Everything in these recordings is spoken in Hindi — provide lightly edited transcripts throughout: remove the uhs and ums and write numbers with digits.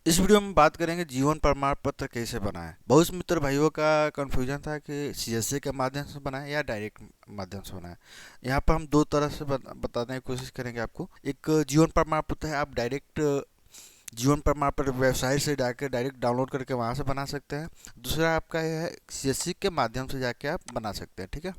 इस वीडियो में बात करेंगे जीवन प्रमाण पत्र कैसे बनाएं। बहुत से मित्र भाइयों का कन्फ्यूजन था कि सीएससी के माध्यम से बनाएं या डायरेक्ट माध्यम से बनाएं। यहाँ पर हम दो तरह से बताने की कोशिश करेंगे आपको। एक जीवन प्रमाण पत्र है, आप डायरेक्ट जीवन प्रमाण पत्र वेबसाइट से जाकर डायरेक्ट डाउनलोड करके वहाँ से बना सकते हैं। दूसरा आपका यह है सीएससी के माध्यम से जाके आप बना सकते हैं। ठीक है,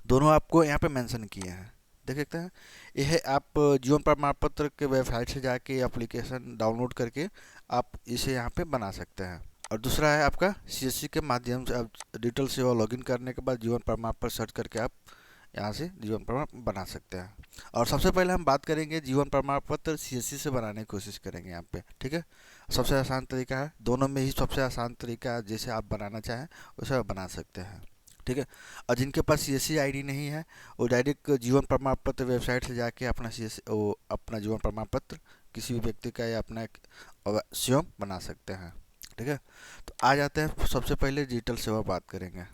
दोनों आपको यहाँ पे मेंशन किए हैं, देख सकते हैं। यह आप जीवन प्रमाण पत्र के वेबसाइट से जाके एप्लीकेशन डाउनलोड करके आप इसे यहाँ पे बना सकते हैं। और दूसरा है आपका सीएससी के माध्यम से आप डिजिटल सेवा लॉगिन करने के बाद जीवन प्रमाण पत्र सर्च करके आप यहाँ से जीवन प्रमाण बना सकते हैं। और सबसे पहले हम बात करेंगे जीवन प्रमाण पत्र सीएससी से बनाने की कोशिश करेंगे यहाँ पे। ठीक है, सबसे आसान तरीका है, दोनों में ही सबसे आसान तरीका है, जैसे आप बनाना चाहें वैसे आप बना सकते हैं। ठीक है, और जिनके पास सीएससी आईडी नहीं है वो डायरेक्ट जीवन प्रमाण पत्र वेबसाइट से जाके अपना सीएससी वो अपना जीवन प्रमाण पत्र किसी भी व्यक्ति का या अपना स्वयं बना सकते हैं। ठीक है, तो आ जाते हैं, सबसे पहले डिजिटल सेवा बात करेंगे।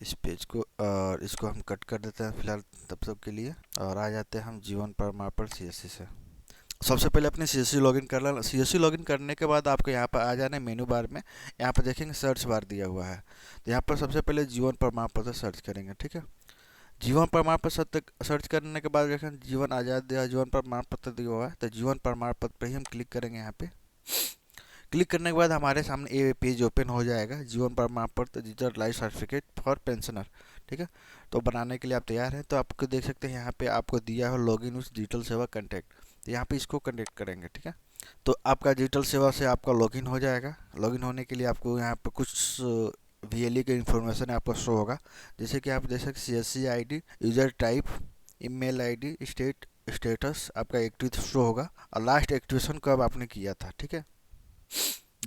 इस पेज को और इसको हम कट कर देते हैं फिलहाल तब तक के लिए, और आ जाते हैं हम जीवन प्रमाण पत्र सीएससी से। सबसे पहले अपने सीएससी लॉगिन कर लेना। सीएससी लॉगिन करने के बाद आपको यहाँ पर आ जाना है मेनू बार में। यहाँ पर देखेंगे सर्च बार दिया हुआ है, तो यहाँ पर सबसे पहले जीवन प्रमाण पत्र सर्च करेंगे। ठीक है, जीवन प्रमाण पत्र सर्च करने के बाद देखें जीवन आज़ाद या जीवन प्रमाण पत्र दिया हुआ है, तो जीवन प्रमाण पत्र पर ही हम क्लिक करेंगे। यहाँ पे क्लिक करने के बाद हमारे सामने ये पेज ओपन हो जाएगा, जीवन प्रमाण पत्र digital life certificate for pensioner. ठीक है, तो बनाने के लिए आप तैयार हैं, तो आपको देख सकते हैं यहाँ पे आपको दिया है लॉगिन उस डिजिटल सेवा कंटेक्ट, तो यहाँ पे इसको कनेक्ट करेंगे। ठीक है, तो आपका डिजिटल सेवा से आपका लॉगिन हो जाएगा। लॉगिन होने के लिए आपको यहाँ पर कुछ वीएलई का इन्फॉर्मेशन आपको शो होगा, जैसे कि आप देख सकते CSC ID, user type, email ID, status आपका एक्टिव शो होगा, और लास्ट एक्टिवेशन कब आपने किया था। ठीक है,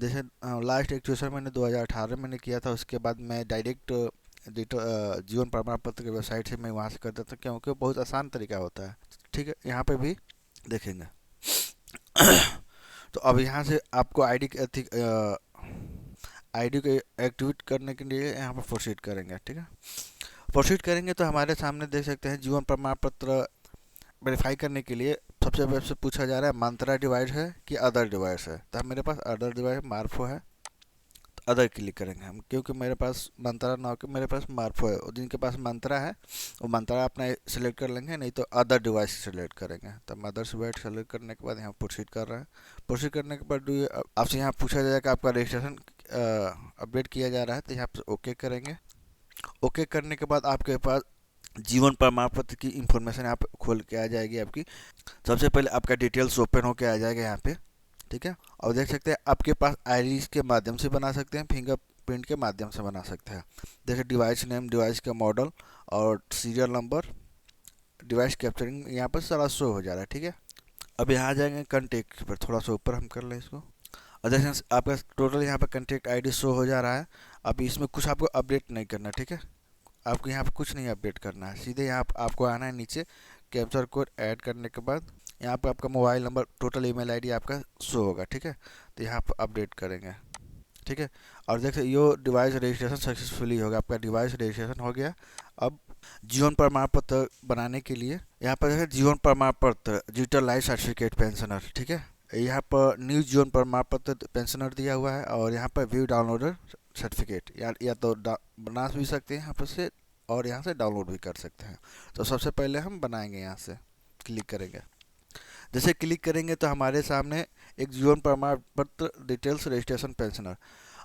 जैसे लास्ट एक्टिवेशन मैंने 2018 में किया था, उसके बाद मैं डायरेक्ट जीवन प्रमाण पत्र की वेबसाइट से मैं वहाँ से कर देता हूँ, क्योंकि बहुत आसान तरीका होता है। ठीक है, यहाँ पे भी देखेंगे। तो अब यहाँ से आपको आईडी को एक्टिवेट करने के लिए यहाँ पर प्रोसीड करेंगे। ठीक है, प्रोसीड करेंगे तो हमारे सामने देख सकते हैं जीवन प्रमाण पत्र वेरीफाई करने के लिए सबसे पहले से पूछा जा रहा है मंत्रा डिवाइस है कि अदर डिवाइस है, तो मेरे पास अदर डिवाइस मार्फो है, तो अदर क्लिक करेंगे हम, क्योंकि मेरे पास मंत्रा ना होकर मेरे पास मार्फो है। और जिनके पास मंत्रा है वो मंत्रा अपना सेलेक्ट कर लेंगे, नहीं तो अदर डिवाइस सेलेक्ट करेंगे। तो हम अदर डिवाइस सेलेक्ट करने के बाद यहाँ प्रोसीड कर रहे हैं। प्रोसीड करने के बाद आपसे यहाँ पूछा जाएगा कि आपका रजिस्ट्रेशन अपडेट किया जा रहा है, तो यहाँ पर ओके करेंगे। ओके करने के बाद आपके पास जीवन प्रमाण पत्र की इंफॉर्मेशन यहाँ पे खोल के आ जाएगी आपकी। सबसे पहले आपका डिटेल्स ओपन होके आ जाएगा यहाँ पे। ठीक है, और देख सकते हैं आपके पास आईरिस के माध्यम से बना सकते हैं, फिंगरप्रिंट के माध्यम से बना सकते हैं। देखिए डिवाइस नेम, डिवाइस का मॉडल और सीरियल नंबर, डिवाइस कैप्चरिंग यहाँ पर सारा शो हो जा रहा है। ठीक है, अब यहाँ आ जाएंगे कंटेक्ट पर, थोड़ा सा ऊपर हम कर लें इसको, और जैसे आपका टोटल यहाँ पर कंटेक्ट आईडी शो हो जा रहा है। अब इसमें कुछ आपको अपडेट नहीं करना। ठीक है, आपको यहाँ पर कुछ नहीं अपडेट करना है, सीधे यहाँ आपको आना है नीचे, कैप्चर कोड ऐड करने के बाद यहाँ पे आपका mobile number, total email ID आपका शो होगा। ठीक है, तो यहाँ पर अपडेट करेंगे। ठीक है, और देखिए यो डिवाइस रजिस्ट्रेशन सक्सेसफुली होगा, आपका डिवाइस रजिस्ट्रेशन हो गया। अब जीवन प्रमाण पत्र बनाने के लिए यहाँ पर देखिए जीवन प्रमाण पत्र डिजिटल लाइफ सर्टिफिकेट पेंशनर। ठीक है, यहाँ पर न्यू जीवन प्रमाण पत्र पेंशनर दिया हुआ है, और यहाँ पर व्यू डाउनलोडर सर्टिफिकेट, या तो बना भी सकते हैं यहाँ पर से, और यहाँ से डाउनलोड भी कर सकते हैं। तो सबसे पहले हम बनाएंगे, यहाँ से क्लिक करेंगे। जैसे क्लिक करेंगे तो हमारे सामने एक जीवन प्रमाण पत्र डिटेल्स रजिस्ट्रेशन पेंशनर।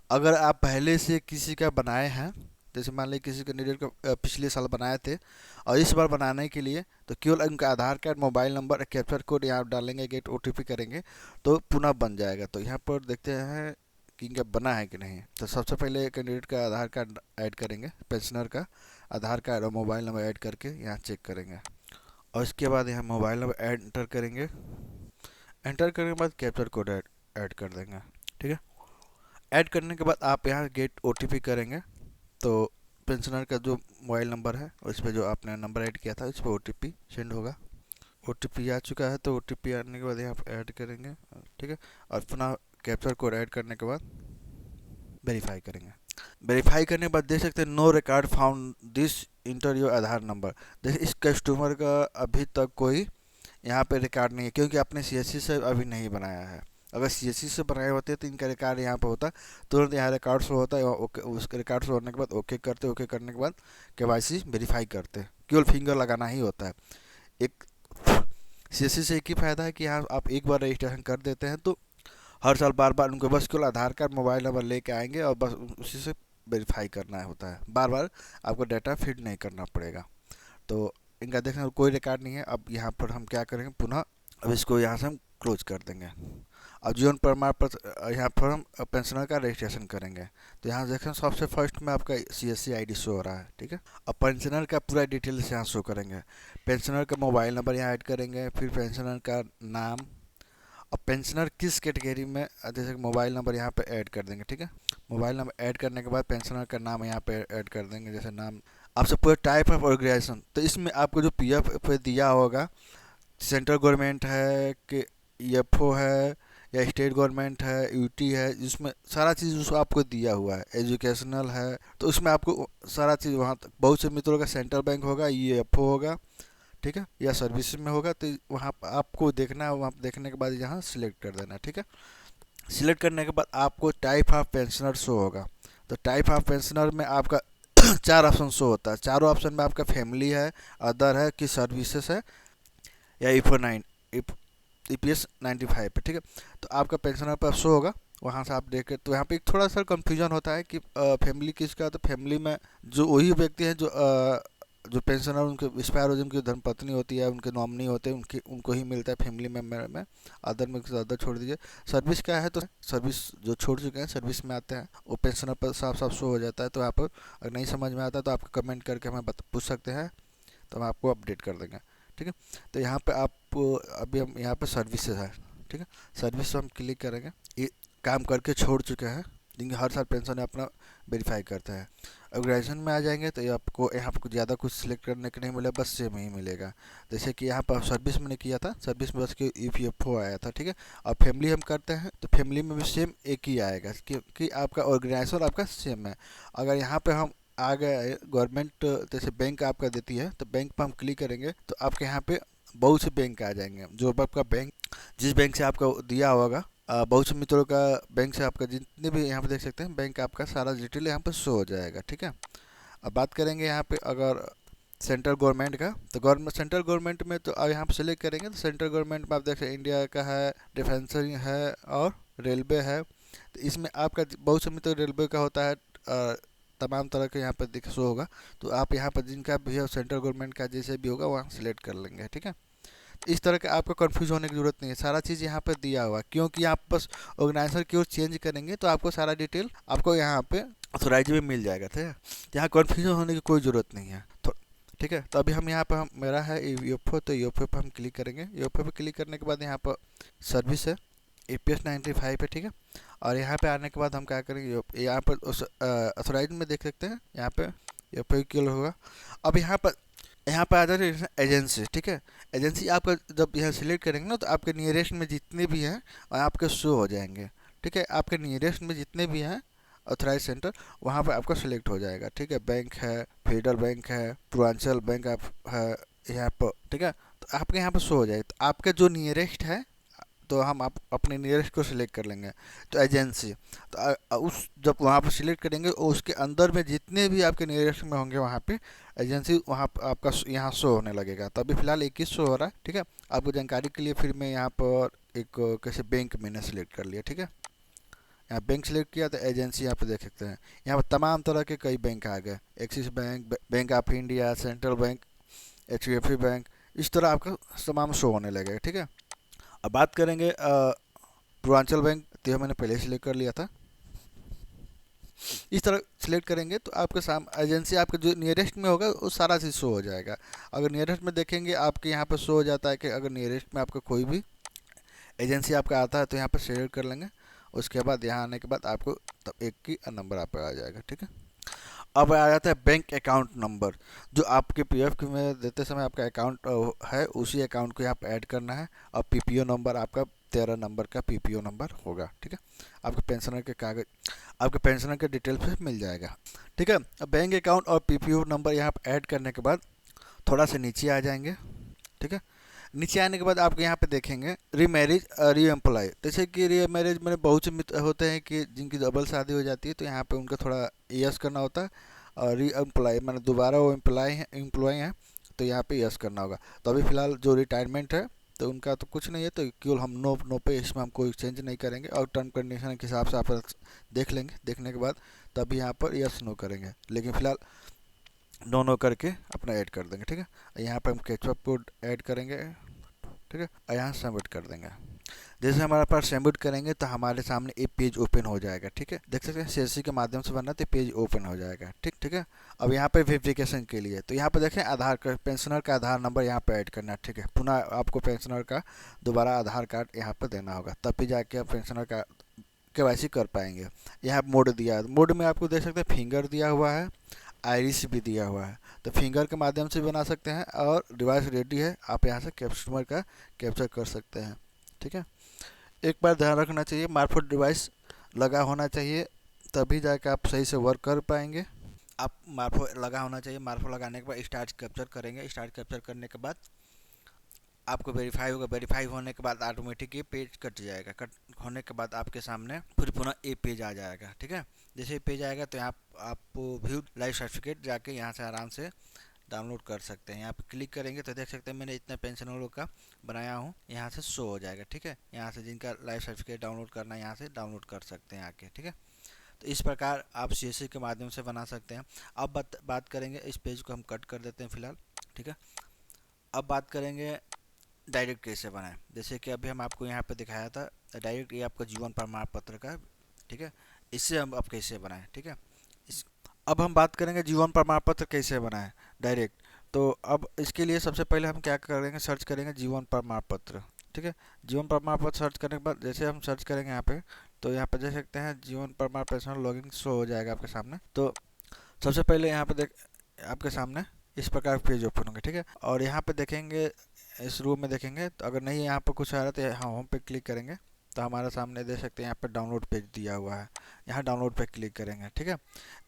अगर आप पहले से किसी का बनाए हैं, जैसे मान लीजिए किसी कैंडिडेट का पिछले साल बनाए थे और इस बार बनाने के लिए, तो केवल उनका Aadhaar card, mobile number, capture code यहाँ डालेंगे, गेट ओटीपी करेंगे तो पुनः बन जाएगा। तो यहाँ पर देखते हैं कि इनका बना है कि नहीं। तो सबसे पहले कैंडिडेट का आधार कार्ड ऐड करेंगे, पेंशनर का आधार कार्ड और मोबाइल नंबर ऐड करके यहाँ चेक करेंगे, और इसके बाद यहाँ मोबाइल नंबर एंटर करेंगे। एंटर करने के बाद कैप्चर कोड ऐड कर देंगे। ठीक है, ऐड करने के बाद आप यहाँ गेट ओटीपी करेंगे, तो पेंशनर का जो मोबाइल नंबर है उस पर जो आपने नंबर ऐड किया था उस पर ओटीपी सेंड होगा। ओटीपी आ चुका है, तो ओटीपी आने के बाद यहाँ ऐड करेंगे। ठीक है, और पुनः कैप्चर कोड ऐड करने के बाद वेरीफाई करेंगे। वेरीफाई करने के बाद देख सकते हैं no record found this, enter your Aadhaar number. देखिए इस कस्टमर का अभी तक कोई यहाँ पे रिकॉर्ड नहीं है, क्योंकि आपने सीएससी से अभी नहीं बनाया है। अगर सीएससी से बनाए होते हैं तो इनका रिकॉर्ड यहाँ पे होता, तुरंत यहाँ रिकॉर्ड शो होता है, ओके, उसके रिकॉर्ड शो होने के बाद ओके करते, ओके करने के बाद केवाईसी वेरीफाई करते, केवल फिंगर लगाना ही होता है। एक सीएससी से एक ही फ़ायदा है कि यहाँ आप एक बार रजिस्ट्रेशन कर देते हैं तो हर साल बार बार उनको बस केवल आधार कार्ड मोबाइल नंबर लेके आएंगे और बस उसी से वेरीफाई करना होता है, बार बार आपको डाटा फीड नहीं करना पड़ेगा। तो इनका देखने को कोई रिकॉर्ड नहीं है। अब यहाँ पर हम क्या करेंगे, पुनः अब इसको यहाँ से हम क्लोज कर देंगे। अब जीवन प्रमाण पत्र यहाँ पर हम पेंशनर का रजिस्ट्रेशन करेंगे। तो यहाँ देखें सबसे फर्स्ट में आपका सीएससी आईडी शो हो रहा है, ठीक है। अब पेंशनर का पूरा डिटेल्स यहाँ शो करेंगे, पेंशनर का मोबाइल नंबर यहाँ ऐड करेंगे, फिर पेंशनर का नाम, अब पेंशनर किस कैटेगरी में, जैसे मोबाइल नंबर यहाँ पे ऐड कर देंगे, ठीक है। मोबाइल नंबर ऐड करने के बाद पेंशनर का नाम यहाँ पे ऐड कर देंगे, जैसे नाम आपसे पूरा टाइप ऑफ ऑर्गेनाइजेशन। तो इसमें आपको जो पीएफ पे दिया होगा, सेंट्रल गवर्नमेंट है कि ईएफओ है या स्टेट गवर्नमेंट है, यूटी है, जिसमें सारा चीज़ उसको आपको दिया हुआ है, एजुकेशनल है, तो उसमें आपको सारा चीज़ वहाँ तक। बहुत से मित्रों का सेंट्रल बैंक होगा, ईएफओ होगा, ठीक है, या सर्विस में होगा, तो वहाँ आपको देखना है, वहाँ देखने के बाद यहाँ सिलेक्ट कर देना, ठीक है। सिलेक्ट करने के बाद आपको टाइप ऑफ पेंशनर शो होगा। तो टाइप ऑफ पेंशनर में आपका चार ऑप्शन शो होता है, चारों ऑप्शन में आपका फैमिली है, अदर है कि सर्विसेज है, या इफो 9 ईपीएस 95 पे, ठीक है। तो आपका पेंशनर पर शो होगा, वहाँ से आप देखें तो यहाँ पे एक थोड़ा सा कंफ्यूजन होता है कि फैमिली किसका। तो फैमिली में जो वही व्यक्ति हैं जो पेंशनर उनके एक्सपायर हो, जिनकी धर्मपत्नी होती है, उनके नॉमिनी होते हैं, उनको ही मिलता है फैमिली मेम्बर में। अदर में अदर छोड़ दीजिए। सर्विस क्या है, तो सर्विस जो छोड़ चुके हैं सर्विस में आते हैं, वो पेंशनर पर साफ साफ शो हो जाता है। तो यहाँ पर अगर नहीं समझ में आता तो आप कमेंट करके हमें पूछ सकते हैं, तो हम आपको अपडेट कर देंगे, ठीक है। तो यहाँ पे आप अभी हम यहाँ पे सर्विसेज है, ठीक है, सर्विस हम क्लिक करेंगे। ये काम करके छोड़ चुके हैं, जिनके हर साल पेंशन अपना वेरीफाई करते हैं। ऑर्गेनाइजेशन में आ जाएंगे तो ये आपको यहाँ पर कुछ ज़्यादा कुछ सिलेक्ट करने के नहीं मिलेगा, बस सेम ही मिलेगा। जैसे कि यहाँ पर सर्विस मैंने किया था, सर्विस में बस के ईपीएफओ आया था, ठीक है। और फैमिली हम करते हैं तो फैमिली में भी सेम एक ही आएगा, क्योंकि आपका ऑर्गेनाइजेशन आपका सेम है। अगर यहाँ पे हम आ गए गवर्नमेंट, जैसे बैंक आपका देती है, तो बैंक पर हम क्लिक करेंगे तो आपके यहाँ पे बहुत से बैंक आ जाएंगे। जो आपका बैंक, जिस बैंक से आपका दिया होगा, बहुत से मित्रों का बैंक से आपका जितने भी यहाँ पे देख सकते हैं, बैंक आपका सारा डिटेल यहाँ पर शो हो जाएगा, ठीक है। अब बात करेंगे यहाँ पे अगर सेंट्रल गवर्नमेंट का, तो गवर्नमेंट सेंट्रल गवर्नमेंट में तो अब यहाँ पर सेलेक्ट करेंगे तो सेंट्रल गवर्नमेंट में आप देख सकते हैं इंडिया का है, डिफेंस है और रेलवे है। तो इसमें आपका बहुत से मित्र रेलवे का होता है, तमाम तरह के यहाँ पर दिख शो होगा। तो आप यहाँ पर जिनका भी है सेंट्रल गवर्नमेंट का जैसे भी होगा वहाँ सेलेक्ट कर लेंगे, ठीक है। तो इस तरह के आपको कंफ्यूज होने की जरूरत नहीं है, सारा चीज़ यहाँ पर दिया हुआ है। क्योंकि आप बस ऑर्गेनाइजर की ओर चेंज करेंगे तो आपको सारा डिटेल आपको यहाँ पे ऑथोराइज में मिल जाएगा, ठीक है। यहाँ कंफ्यूजन होने की कोई ज़रूरत नहीं है, तो ठीक है। तो अभी हम यहाँ पर, हम मेरा है यूएफओ, तो यूएफओ पर हम क्लिक करेंगे। यूएफओ पर क्लिक करने के बाद यहाँ पर सर्विस है ईपीएस 95 है, ठीक है। और यहाँ पे आने के बाद हम क्या करेंगे, यहाँ पर उस अथोराइज में देख सकते हैं, यहाँ पे यूएफओ क्लियर होगा। अब यहाँ पे आ जाए एजेंसी, ठीक है। एजेंसी आपका जब यहाँ सिलेक्ट करेंगे ना, तो आपके नियरेस्ट में जितने भी हैं आपके शो हो जाएंगे, ठीक है। आपके नियरेस्ट में जितने भी हैं ऑथराइज सेंटर, वहाँ पे आपका सिलेक्ट हो जाएगा, ठीक है। बैंक है, फेडरल बैंक है, पूर्वांचल बैंक आप है यहाँ पर, ठीक है। तो आपके यहाँ पर शो हो जाएगा। तो आपके जो नियरेस्ट है, तो हम आप अपने नियरेस्ट को सिलेक्ट कर लेंगे। तो एजेंसी, तो उस जब वहाँ पर सिलेक्ट करेंगे उसके अंदर में जितने भी आपके नियरेस्ट में होंगे वहाँ पे एजेंसी, वहाँ आपका यहाँ शो होने लगेगा। तो अभी फिलहाल 21 शो हो रहा है, ठीक है। आपको जानकारी के लिए फिर मैं यहाँ पर एक कैसे बैंक मैंने सिलेक्ट कर लिया, ठीक है। यहाँ बैंक सिलेक्ट किया तो एजेंसी यहाँ पे देख सकते हैं, यहाँ पर तमाम तरह के कई बैंक आ गए, axis bank, bank of India, central bank, HDFC bank, इस तरह आपका तमाम शो होने लगेगा, ठीक है। अब बात करेंगे पूर्वांचल बैंक, तो यह मैंने पहले सिलेक्ट कर लिया था। इस तरह सिलेक्ट करेंगे तो आपके सामने एजेंसी आपके जो नियरेस्ट में होगा वो सारा चीज़ शो हो जाएगा। अगर नियरेस्ट में देखेंगे आपके यहाँ पर शो हो जाता है कि अगर नियरेस्ट में आपका कोई भी एजेंसी आपका आता है तो यहाँ पर सिलेक्ट कर लेंगे। उसके बाद यहाँ आने के बाद आपको तब एक की नंबर आप आ जाएगा, ठीक है। अब आ जाता है बैंक अकाउंट नंबर, जो आपके पीएफ में देते समय आपका अकाउंट है, उसी अकाउंट को यहाँ पर ऐड करना है। और पीपीओ नंबर आपका 13 नंबर का पीपीओ नंबर होगा, ठीक है। आपके पेंशनर के कागज, आपके पेंशनर के डिटेल्स पे मिल जाएगा, ठीक है। अब बैंक अकाउंट और पीपीओ नंबर यहाँ पर ऐड करने के बाद थोड़ा सा नीचे आ जाएंगे, ठीक है। नीचे आने के बाद आपको यहाँ पे देखेंगे रीमैरिज री एम्प्लॉय। जैसे कि री मैरिज में बहुत से मित्र होते हैं कि जिनकी डबल शादी हो जाती है, तो यहाँ पे उनका थोड़ा यस करना होता है। और री एम्प्लॉय मैंने दोबारा वो एम्प्लॉय हैं, तो यहाँ पे यस करना होगा। तो अभी फ़िलहाल जो रिटायरमेंट है तो उनका तो कुछ नहीं है, तो केवल हम नो नो पे, इसमें हम कोई चेंज नहीं करेंगे। और टर्म कंडीशन के हिसाब से आप देख लेंगे, देखने के बाद तभी यहाँ पर यस नो करेंगे। लेकिन फ़िलहाल नो नो करके अपना ऐड कर देंगे, ठीक है। यहाँ पर हम केचप कोड ऐड करेंगे, ठीक है, और यहाँ सबमिट कर देंगे। जैसे हमारे पास सबमिट करेंगे तो हमारे सामने एक पेज ओपन हो जाएगा, ठीक है। देख सकते हैं सीएससी के माध्यम से बनना, तो पेज ओपन हो जाएगा, ठीक ठीक है। अब यहाँ पे वेरिफिकेशन के लिए तो यहाँ पे देखें आधार कार्ड, पेंशनर का आधार नंबर यहाँ पे ऐड करना है, ठीक है। पुनः आपको पेंशनर का दोबारा आधार कार्ड यहाँ पर देना होगा, तब भी जाके आप पेंशनर का केवाईसी कर पाएंगे। यहाँ मोड दिया है, मोड में आपको देख सकते हैं फिंगर दिया हुआ है, आइरिस भी दिया हुआ है। तो फिंगर के माध्यम से भी बना सकते हैं, और डिवाइस रेडी है, आप यहाँ से कस्टमर का कैप्चर कर सकते हैं, ठीक है। एक बार ध्यान रखना चाहिए, मार्फत डिवाइस लगा होना चाहिए, तभी जाकर आप सही से वर्क कर पाएंगे। आप मार्फो लगा होना चाहिए, मार्फो लगाने के बाद स्टार्ट कैप्चर करेंगे। स्टार्ट कैप्चर करने के बाद आपको वेरीफाई होगा, वेरीफाई होने के बाद ऑटोमेटिक ये पेज कट जाएगा। कट होने के बाद आपके सामने फिर पुनः ये पेज आ जाएगा, ठीक है। जैसे ये पेज आएगा तो आपको व्यू लाइव सर्टिफिकेट जाके यहाँ से आराम से डाउनलोड कर सकते हैं। यहाँ पे क्लिक करेंगे तो देख सकते हैं मैंने इतना पेंशनरों का बनाया हूँ, यहाँ से शो हो जाएगा, ठीक है। यहाँ से जिनका लाइव सर्टिफिकेट डाउनलोड करना है यहाँ से डाउनलोड कर सकते हैं आके, ठीक है। तो इस प्रकार आप सीएससी के माध्यम से बना सकते हैं। अब बात करेंगे, इस पेज को हम कट कर देते हैं फिलहाल, ठीक है। अब बात करेंगे डायरेक्ट कैसे बनाएं। जैसे कि अभी हम आपको यहाँ पे दिखाया था डायरेक्ट, ये आपका जीवन प्रमाण पत्र का, ठीक है। इससे हम अब कैसे बनाएं, ठीक है। अब हम बात करेंगे जीवन प्रमाण पत्र कैसे बनाएं डायरेक्ट। तो अब इसके लिए सबसे पहले हम क्या करेंगे, सर्च करेंगे जीवन प्रमाण पत्र, ठीक है। जीवन प्रमाण पत्र सर्च करने के बाद जैसे हम सर्च करेंगे यहाँ पे, तो यहाँ पे देख सकते हैं जीवन प्रमाण पत्र लॉगिन शो हो जाएगा आपके सामने। तो सबसे पहले यहाँ पे देख आपके सामने इस प्रकार पेज ओपन होंगे, ठीक है। और यहाँ पे देखेंगे इस रूम में देखेंगे, तो अगर नहीं यहाँ पर कुछ आ रहा है तो यहाँ होम पे क्लिक करेंगे, तो हमारे सामने देख सकते हैं यहाँ पर डाउनलोड पेज दिया हुआ है। यहाँ डाउनलोड पे क्लिक करेंगे, ठीक है।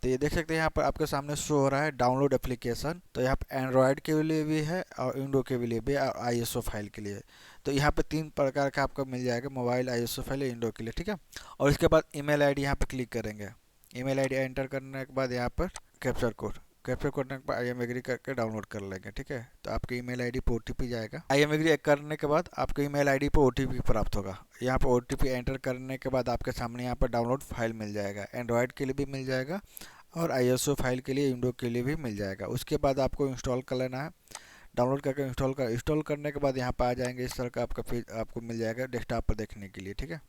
तो ये देख सकते हैं यहाँ पर आपके सामने शो हो रहा है डाउनलोड एप्लीकेशन। तो यहाँ पर एंड्रॉयड के लिए भी है और विंडो के लिए भी, और आईएसओ फाइल के लिए। तो यहाँ पे 3 प्रकार का आपको मिल जाएगा, मोबाइल, आईएसओ फाइल, विंडो के लिए, ठीक है। और इसके बाद ईमेल आईडी यहाँ पे क्लिक करेंगे। ईमेल आईडी एंटर करने के बाद यहाँ पर कैप्चर कोड, कैप्चर करने के बाद आई एम एग्री करके डाउनलोड कर लेंगे, ठीक है। तो आपके ईमेल आईडी पर ओटीपी जाएगा। आई एम एग्री करने के बाद आपके ईमेल आईडी पर ओटीपी प्राप्त होगा। यहाँ पर ओटीपी एंटर करने के बाद आपके सामने यहाँ पर डाउनलोड फाइल मिल जाएगा। एंड्रॉयड के लिए भी मिल जाएगा और आईएसओ फाइल के लिए, विंडो के लिए भी मिल जाएगा। उसके बाद आपको इंस्टॉल कर लेना है। डाउनलोड करके इंस्टॉल करने के बाद यहाँ पर आ जाएंगे, इस तरह का आपका पेज आपको मिल जाएगा डेस्कटॉप पर देखने के लिए, ठीक है।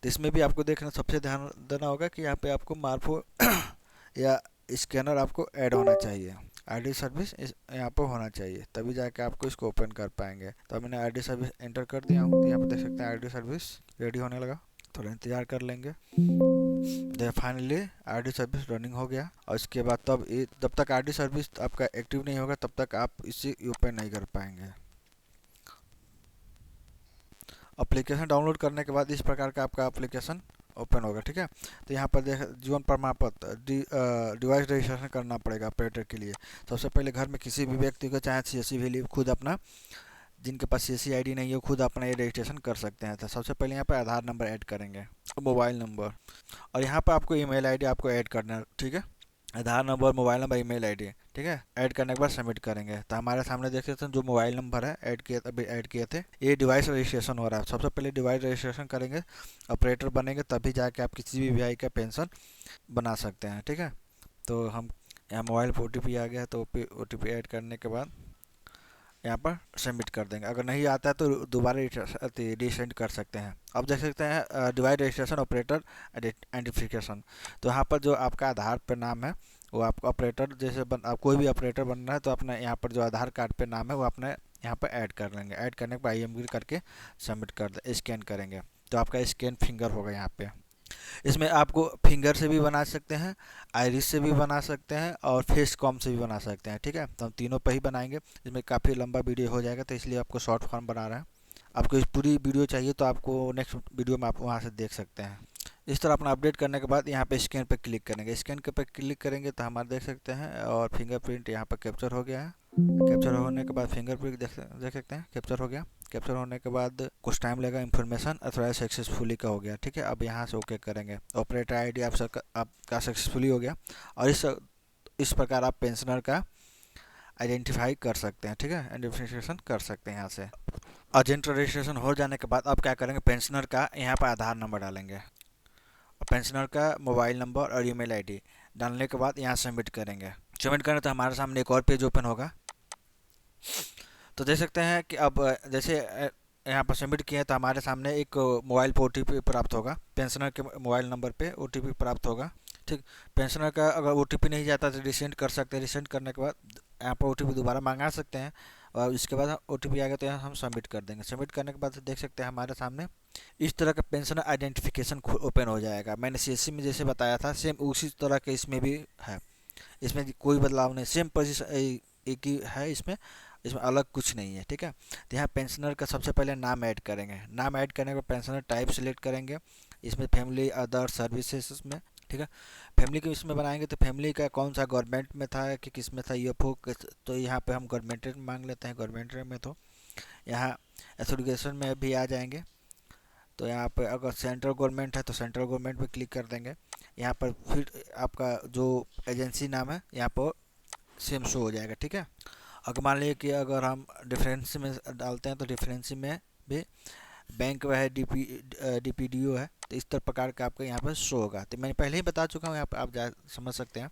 तो इसमें भी आपको देखना, सबसे ध्यान देना होगा कि यहाँ पे आपको मार्फो या स्कैनर आपको ऐड होना चाहिए। आईडी सर्विस यहाँ पर होना चाहिए, तभी जाके आपको इसको ओपन कर पाएंगे। तो मैंने आईडी सर्विस एंटर कर दिया हूँ, तो यहाँ पर देख सकते हैं आईडी सर्विस रेडी होने लगा। थोड़ा इंतजार कर लेंगे। फाइनली आईडी सर्विस रनिंग हो गया। और इसके बाद जब तक आईडी सर्विस आपका एक्टिव नहीं होगा तब तक आप इसे ओपन नहीं कर पाएंगे। एप्लीकेशन डाउनलोड करने के बाद इस प्रकार का आपका एप्लीकेशन ओपन होगा, ठीक है। तो यहाँ पर देख जीवन प्रमाण पत्र डिवाइस रजिस्ट्रेशन करना पड़ेगा ऑपरेटर के लिए। सबसे पहले घर में किसी भी व्यक्ति को, चाहे सीएससी के लिए खुद अपना, जिनके पास सीएससी आईडी नहीं है खुद अपना ये रजिस्ट्रेशन कर सकते हैं। तो सबसे पहले यहाँ पर आधार नंबर ऐड करेंगे, मोबाइल नंबर, और यहाँ पर आपको ईमेल आईडी आपको ऐड करना है, ठीक है। Aadhaar number, mobile number, email ID, ठीक है। ऐड करने के बाद सबमिट करेंगे। तो हमारे सामने देख सकते हैं जो मोबाइल नंबर है अभी ऐड किए थे, ये डिवाइस रजिस्ट्रेशन हो रहा है। सबसे पहले डिवाइस रजिस्ट्रेशन करेंगे, ऑपरेटर बनेंगे, तभी जाके आप किसी भी वीआई का पेंशन बना सकते हैं, ठीक है। तो हम यहाँ मोबाइल पर ओटीपी आ गया, तो ओटीपी ऐड करने के बाद यहाँ पर सबमिट कर देंगे। अगर नहीं आता है तो दोबारा रीसेंड कर सकते हैं। अब देख सकते हैं डिवाइस रजिस्ट्रेशन ऑपरेटर आइडेंटिफिकेशन। तो यहाँ पर जो आपका आधार पे नाम है वो आपका ऑपरेटर, जैसे आप कोई भी ऑपरेटर बनना है तो अपना यहाँ पर जो आधार कार्ड पे नाम है वो अपने यहाँ पर ऐड कर लेंगे। ऐड करने के बाद IMG करके सबमिट कर दे, स्कैन करेंगे तो आपका स्कैन फिंगर होगा यहाँ पे। इसमें आपको फिंगर से भी बना सकते हैं, आइरिस से भी बना सकते हैं और फेस कॉम से भी बना सकते हैं, ठीक है। तो हम तीनों पे ही बनाएंगे। इसमें काफ़ी लंबा वीडियो हो जाएगा, तो इसलिए आपको शॉर्ट फॉर्म बना रहा है। आपको इस पूरी वीडियो चाहिए तो आपको नेक्स्ट वीडियो में आप वहाँ से देख सकते हैं। इस तरह अपना अपडेट करने के बाद यहाँ पे स्कैन पे क्लिक करेंगे। स्कैन के पे क्लिक करेंगे तो हमारे देख सकते हैं और फिंगरप्रिंट यहाँ पर कैप्चर हो गया है। कैप्चर होने के बाद फिंगरप्रिंट देख सकते हैं कैप्चर हो गया। कैप्चर होने के बाद कुछ टाइम लगेगा, इन्फॉर्मेशन अथॉराइज सक्सेसफुली का हो गया, ठीक है। अब यहाँ से ओके करेंगे, ऑपरेटर आईडी आपका सक्सेसफुली हो गया। और इस प्रकार आप पेंशनर का आइडेंटिफाई कर सकते हैं, ठीक है, आइडेंटिफिकेशन कर सकते हैं यहाँ से। अर्जेंट रजिस्ट्रेशन हो जाने के बाद अब क्या करेंगे, पेंशनर का यहाँ पर आधार नंबर डालेंगे और पेंशनर का मोबाइल नंबर और ईमेल आईडी डालने के बाद यहाँ सबमिट करेंगे। सबमिट करें तो हमारे सामने एक और पेज ओपन होगा। तो देख सकते हैं कि अब जैसे यहाँ पर सबमिट किए तो हमारे सामने एक मोबाइल पर OTP प्राप्त होगा, पेंशनर के मोबाइल नंबर पे OTP प्राप्त होगा, ठीक। पेंशनर का अगर OTP नहीं जाता तो रिसेंड कर सकते हैं, रिसेंड करने के बाद यहाँ पर OTP दोबारा मंगा सकते हैं और इसके बाद OTP आ गया तो यहाँ हम सबमिट कर देंगे। सबमिट करने के बाद देख सकते हैं हमारे सामने इस तरह का पेंशनर आइडेंटिफिकेशन ओपन हो जाएगा। मैंने CSC में जैसे बताया था सेम उसी तरह के इसमें भी है, इसमें कोई बदलाव नहीं, सेम पोजीशन एक ही है, इसमें अलग कुछ नहीं है, ठीक है। तो यहाँ पेंशनर का सबसे पहले नाम ऐड करेंगे। नाम ऐड करने के बाद पेंशनर टाइप सिलेक्ट करेंगे, इसमें फैमिली अदर सर्विसेज में, ठीक है। फैमिली के इसमें बनाएंगे तो फैमिली का कौन सा गवर्नमेंट में था कि किस में था, UFO, तो यहाँ पे हम गवर्नमेंट में मांग लेते हैं, गवर्नमेंट में। तो यहाँ एसोसिएशन में भी आ जाएंगे, तो यहाँ पर अगर सेंट्रल गवर्नमेंट है तो सेंट्रल गवर्नमेंट पे क्लिक कर देंगे। यहाँ पर फिर आपका जो एजेंसी नाम है यहाँ पर सेम शो हो जाएगा, ठीक है। अगर मान लीजिए कि अगर हम डिफरेंस में डालते हैं तो डिफरेंस में भी बैंक वह है, DPDO है, तो इस तरह प्रकार का आपका यहाँ पर शो होगा। तो मैंने पहले ही बता चुका हूँ, यहाँ पर आप समझ सकते हैं।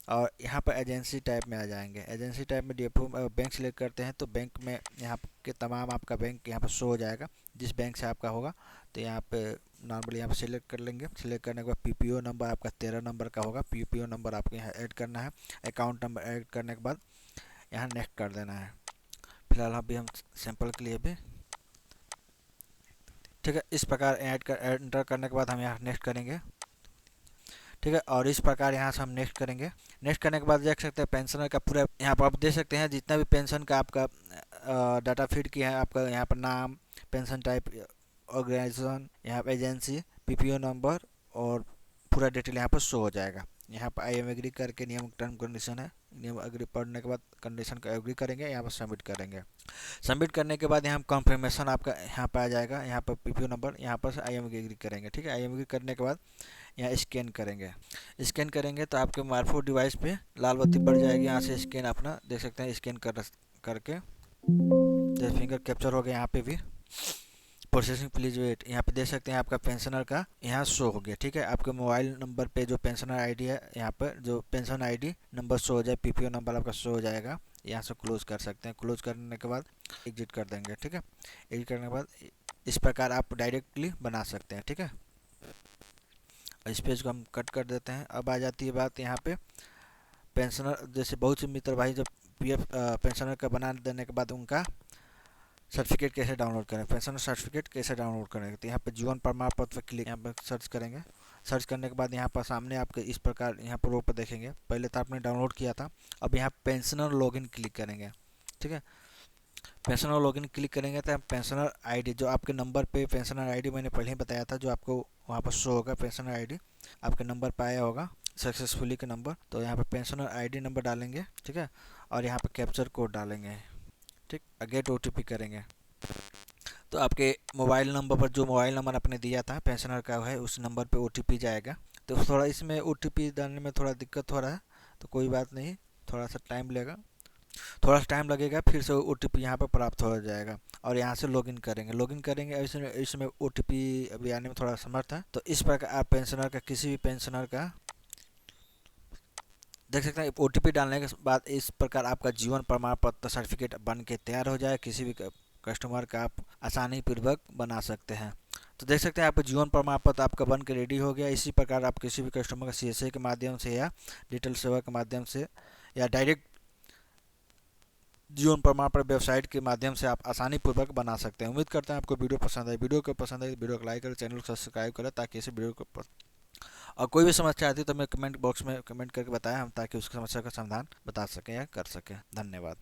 और यहाँ पर एजेंसी टाइप में आ जाएंगे, एजेंसी टाइप में DFO बैंक सिलेक्ट करते हैं तो बैंक में यहाँ के तमाम आपका बैंक यहाँ पर शो हो जाएगा, जिस बैंक से आपका होगा। तो यहाँ पे नॉर्मली यहाँ पर सिलेक्ट कर लेंगे। सिलेक्ट करने के बाद PPO नंबर आपका 13 नंबर का होगा, PPO नंबर आपको यहाँ ऐड करना है। अकाउंट नंबर ऐड करने के बाद यहाँ नेक्स्ट कर देना है। फिलहाल अभी हम सैंपल के लिए भी, ठीक है, इस प्रकार एंटर करने के बाद हम यहाँ नेक्स्ट करेंगे, ठीक है। और इस प्रकार यहाँ से हम नेक्स्ट करेंगे। नेक्स्ट करने के बाद देख सकते हैं पेंशनर का पूरा, यहाँ पर आप देख सकते हैं जितना भी पेंशन का आपका डाटा फीड किया है, आपका यहाँ पर नाम, पेंशन टाइप, ऑर्गेनाइजेशन, यहाँ पर एजेंसी, PPO नंबर और पूरा डिटेल यहाँ पर शो हो जाएगा। यहाँ पर आई एम एग्री करके नियम टर्म कंडीशन है, नियम एग्री पढ़ने के बाद कंडीशन का एग्री करेंगे, यहाँ पर सबमिट करेंगे। सबमिट करने के बाद यहाँ कंफर्मेशन आपका यहाँ पर आ जाएगा, यहाँ पर PPO नंबर, यहाँ पर आई एम एग्री करेंगे, ठीक है। आई एम एग्री करने के बाद यहाँ स्कैन करेंगे। स्कैन करेंगे तो आपके मोबाइल फोन डिवाइस पे लाल बत्ती बढ़ जाएगी, यहाँ से स्कैन अपना देख सकते हैं, स्कैन करके जैसे फिंगर कैप्चर हो गया। यहाँ पे भी प्रोसेसिंग प्लीज वेट, यहाँ पे देख सकते हैं आपका पेंशनर का यहाँ शो हो गया, ठीक है। आपके मोबाइल नंबर पे जो पेंशनर आईडी है, यहाँ पर जो पेंशन आईडी नंबर शो हो जाए, PPO नंबर आपका शो हो जाएगा। यहाँ से क्लोज कर सकते हैं। क्लोज करने के बाद एग्जिट कर देंगे, ठीक है। एग्जिट करने के बाद इस प्रकार आप डायरेक्टली बना सकते हैं, ठीक है। इस पेज को हम कट कर देते हैं। अब आ जाती है बात यहाँ पे पेंशनर, जैसे बहुत से मित्र भाई जब PF पेंशनर का बना देने के बाद उनका सर्टिफिकेट कैसे डाउनलोड करें, पेंशन सर्टिफिकेट कैसे डाउनलोड करेंगे, तो यहाँ पर जीवन प्रमाण पत्र क्लिक, यहाँ पर सर्च करेंगे। सर्च करने के बाद यहाँ पर सामने आपके इस प्रकार यहाँ पर रो पर देखेंगे, पहले तो आपने डाउनलोड किया था। अब यहाँ पेंशनर लॉगिन क्लिक करेंगे, ठीक है। पेंशनर लॉगिन क्लिक करेंगे तो पेंशनर आईडी जो आपके नंबर पे, पेंशनर आईडी मैंने पहले ही बताया था, जो आपको वहाँ पर शो होगा, पेंशनर आईडी आपके नंबर पर आया होगा सक्सेसफुली के नंबर, तो यहाँ पर पेंशनर आईडी नंबर डालेंगे, ठीक है। और यहाँ पर कैप्चर कोड डालेंगे, ठीक। गेट OTP करेंगे तो आपके मोबाइल नंबर पर, जो मोबाइल नंबर आपने दिया था पेंशनर का है, उस नंबर पे OTP जाएगा। तो थोड़ा इसमें OTP डालने में थोड़ा दिक्कत हो रहा है, तो कोई बात नहीं, थोड़ा सा टाइम लगेगा, फिर से OTP यहाँ पर प्राप्त हो जाएगा। और यहाँ से लॉगिन करेंगे। इसमें OTP अभी आने में थोड़ा समर्थ है। तो इस प्रकार आप पेंशनर का, किसी भी पेंशनर का देख सकते हैं, OTP डालने के बाद इस प्रकार आपका जीवन प्रमाण पत्र सर्टिफिकेट बन के तैयार हो जाए। किसी भी कस्टमर का आप आसानी पूर्वक बना सकते हैं। तो देख सकते हैं आपका जीवन प्रमाण पत्र आपका बन के रेडी हो गया। इसी प्रकार आप किसी भी कस्टमर का CSA के माध्यम से या डिजिटल सेवा के माध्यम से या डायरेक्ट जीवन प्रमाण पत्र वेबसाइट के माध्यम से आप आसानी पूर्वक बना सकते हैं। उम्मीद करते हैं आपको वीडियो पसंद आए। वीडियो को लाइक करें, चैनल को सब्सक्राइब करें, ताकि इस वीडियो को और कोई भी समस्या आती है तो मैं कमेंट बॉक्स में कमेंट करके बताएं हम, ताकि उस समस्या का समाधान बता सकें या कर सकें। धन्यवाद।